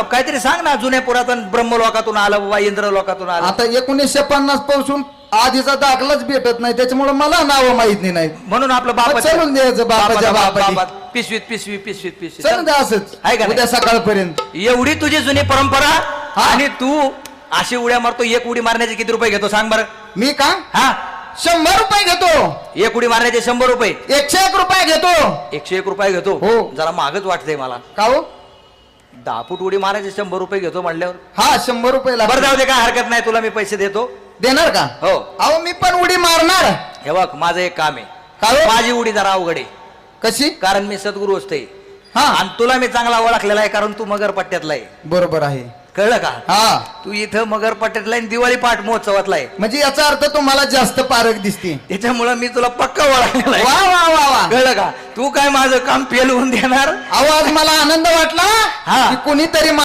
काहीतरी सांग ना, जुन्या पुरातन ब्रह्मलोकातून आलं बाबा, इंद्रलोकातून आलं. आता 1950 पासून आधीचा दाखलाच भेटत नाही, त्याच्यामुळे मला नाव माहित नाही. म्हणून आपलं मग चलून द्यायचं बापाच्या बापाची. पिशवीत पिशवी पिशवीत पिशवी चल द्या असंच आहे का नाही? उद्या सकाळपर्यंत. एवढी तुझी जुनी परंपरा आणि तू अशी उड्या मारतो. एक उडी मारण्याचे किती रुपये घेतो सांग बरं? मी का हा 100 रुपये घेतो. एक उडी मारण्याचे 100 रुपये. 101 रुपये घेतो. 101 रुपये घेतो. हो. जरा महागच वाटतंय मला. का हो? 10 फूट उडी मारायचे 100 रुपये घेतो म्हणल्यावर. हा 100 रुपये बरं लागतात. जाऊ दे, काय हरकत नाही, तुला मी पैसे देतो. देणार का? हो. अहो मी पण उडी मारणार. हे बघ, माझं एक काम आहे. का हो? माझी उडी जरा अवघड आहे, कशी? कारण मी सद्गुरू असते. हा आणि तुला मी चांगला ओळखलेला आहे, कारण तू मगरपट्ट्यातला आहे. बरोबर आहे. कळलं का? हा तू इथं मगरपट्ट्यातला आहे, दिवाळी पाठ महोत्सवातला आहे. म्हणजे याचा अर्थ तुम्हाला जास्त पारख दिसते. त्याच्यामुळं मी तुला पक्का ओळखलेला आहे. वा वा वा वा. कळलं का? तू काय माझं काम फेल होऊन देणार? आवाज मला आनंद वाटला हा. की कोणीतरी